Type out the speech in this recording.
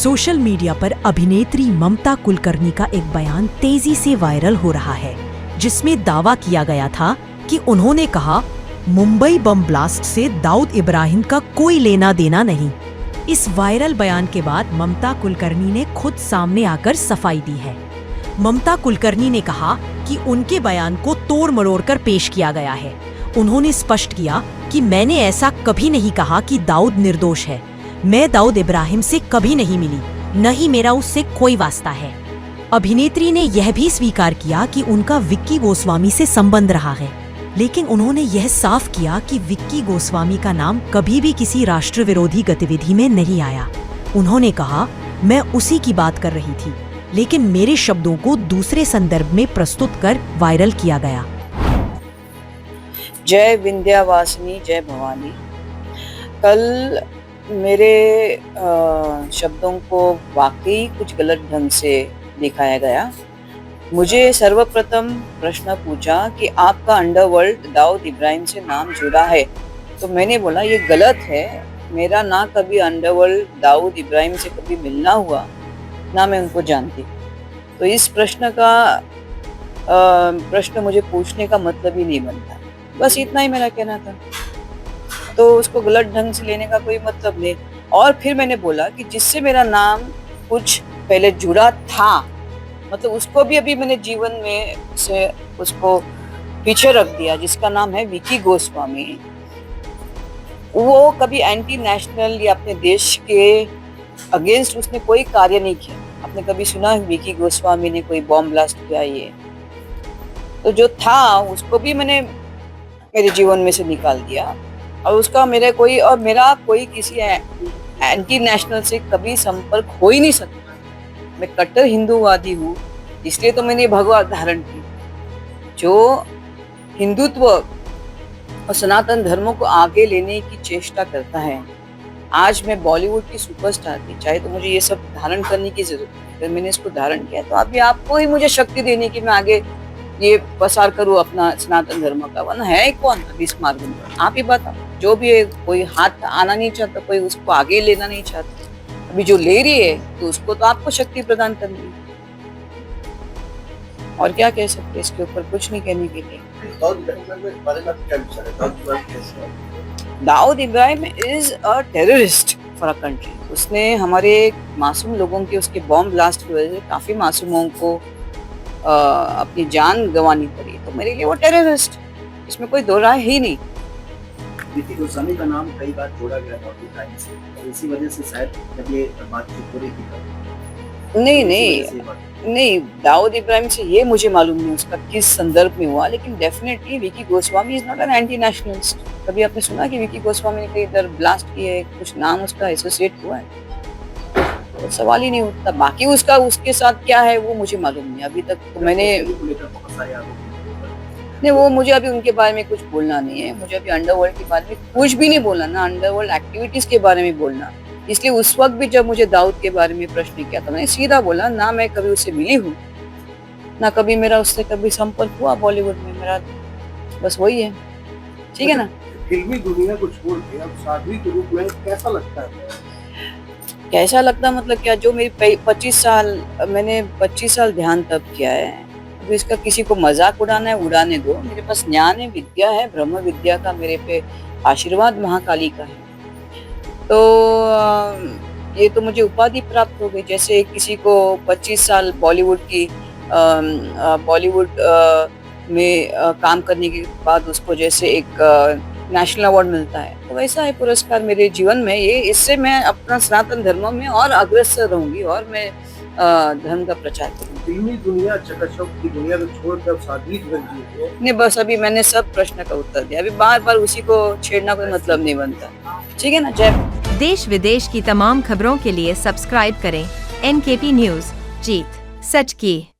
Social media पर अभिनेत्री ममता कुलकर्णी का एक बयान तेजी से वायरल हो रहा है, जिसमें दावा किया गया था कि उन्होंने कहा मुंबई बम ब्लास्ट से दाऊद इब्राहिम का कोई लेना देना नहीं। इस वायरल बयान के बाद ममता कुलकर्णी ने खुद सामने आकर सफाई दी है। ममता कुलकर्णी ने कहा कि उनके बयान को तोड़ मरोड़ कर पेश किया गया है। उन्होंने स्पष्ट किया कि मैंने ऐसा कभी नहीं कहा कि दाऊद निर्दोष है। मैं दाऊद इब्राहिम से कभी नहीं मिली, न ही मेरा उससे कोई वास्ता है। अभिनेत्री ने यह भी स्वीकार किया कि उनका विक्की गोस्वामी से संबंध रहा है, लेकिन उन्होंने यह साफ किया कि विक्की गोस्वामी का नाम कभी भी किसी राष्ट्र विरोधी गतिविधि में नहीं आया। उन्होंने कहा, मैं उसी की बात कर रही थी, लेकिन मेरे शब्दों को दूसरे संदर्भ में प्रस्तुत कर वायरल किया गया। जय विंध्यावासिनी, जय भवानी। कल मेरे शब्दों को वाकई कुछ गलत ढंग से दिखाया गया। मुझे सर्वप्रथम प्रश्न पूछा कि आपका अंडरवर्ल्ड दाऊद इब्राहिम से नाम जुड़ा है, तो मैंने बोला ये गलत है। मेरा ना कभी अंडरवर्ल्ड दाऊद इब्राहिम से कभी मिलना हुआ, ना मैं उनको जानती। तो इस प्रश्न मुझे पूछने का मतलब ही नहीं बनता। बस इतना ही मेरा कहना था, तो उसको गलत ढंग से लेने का कोई मतलब नहीं। और फिर मैंने बोला कि जिससे मेरा नाम कुछ पहले जुड़ा था, मतलब उसको भी अभी मैंने जीवन में से उसको पीछे रख दिया, जिसका नाम है विक्की गोस्वामी। वो कभी एंटी नेशनल या अपने देश के अगेंस्ट उसने कोई कार्य नहीं किया। आपने कभी सुना विक्की गोस्वामी ने कोई बॉम्ब ब्लास्ट किया? ये तो जो था उसको भी मैंने मेरे जीवन में से निकाल दिया, और उसका मेरा कोई किसी एंटी नेशनल से कभी संपर्क हो ही नहीं सकता। मैं कट्टर हिंदूवादी हूँ, इसलिए तो मैंने भगवा धारण की। जो हिंदुत्व और सनातन धर्मों को आगे लेने की चेष्टा करता है, आज मैं बॉलीवुड की सुपरस्टार थी, चाहे तो मुझे ये सब धारण करने की जरूरत है। अगर मैंने इसको धारण किया तो अभी आपको ही मुझे शक्ति देनी कि मैं आगे ये प्रसार करूँ अपना सनातन धर्म का, वरना है कौन अभी इस मार्ग में? आप ही बताओ। जो भी है, कोई हाथ आना नहीं चाहता, कोई उसको आगे लेना नहीं चाहता। अभी जो ले रही है तो उसको तो आपको शक्ति प्रदान करनी है। और क्या कह सकते हैं इसके ऊपर? कुछ नहीं कहने के लिए। Dawood Ibrahim is a terrorist for a country. उसने हमारे मासूम लोगों के, उसके बॉम्ब ब्लास्ट की वजह से काफी मासूमों को अपनी जान गंवानी पड़ी। तो मेरे लिए वो टेररिस्ट, इसमें कोई दो राय ही नहीं। विक्की गोस्वामी का नाम कई बार जोड़ा गया दाऊद इब्राहिम से, और इसी वजह से शायद जब ये बातचीत हो रही थी नहीं, दाऊद इब्राहिम से ये मुझे मालूम नहीं उसका किस संदर्भ में हुआ, लेकिन definitely Vicky Goswami is not an anti nationalist. कभी आपने सुना कि विक्की गोस्वामी ने कहीं इधर ब्लास्ट किए, कुछ नाम उसका एसोसिएट हुआ है? तो सवाल ही नहीं उठता। बाकी उसके साथ क्या है वो मुझे मालूम नहीं अभी तक। तो मैंने नहीं, वो मुझे अभी उनके बारे में कुछ बोलना नहीं है। मुझे अभी अंडरवर्ल्ड के बारे में कुछ भी नहीं बोलना, ना अंडरवर्ल्ड एक्टिविटीज के बारे में बोलना। इसलिए उस वक्त भी जब मुझे दाऊद के बारे में प्रश्न किया था, मैंने सीधा बोला, ना मैं कभी उससे मिली हूँ, ना कभी मेरा उससे कभी संपर्क हुआ बॉलीवुड में। मेरा बस वही है, ठीक है ना। फिल्मी दुनिया को छोड़ के अब साध्वी के रूप में कैसा लगता है? कैसा लगता मतलब क्या? जो मेरी 25 साल ध्यान तप किया है, अभी इसका किसी को मजाक उड़ाना है, उड़ाने दो। मेरे पास ज्ञान है, विद्या है, ब्रह्म विद्या का मेरे पे आशीर्वाद महाकाली का है। तो ये तो मुझे उपाधि प्राप्त हो गई। जैसे किसी को 25 साल बॉलीवुड में काम करने के बाद उसको जैसे एक नेशनल अवार्ड मिलता है, तो वैसा है पुरस्कार मेरे जीवन में ये। इससे मैं अपना सनातन धर्म में और अग्रसर रहूंगी और मैं धर्म का प्रचार करूंगी। फिल्मी दुनिया, चकाचौंध की दुनिया को छोड़कर साध्वी जीवन जी नहीं, बस अभी मैंने सब प्रश्न का उत्तर दिया। अभी बार उसी को छेड़ना कोई मतलब नहीं बनता, ठीक है ना। जय। देश विदेश की तमाम खबरों के लिए सब्सक्राइब करें NKP न्यूज़। जीत सच की।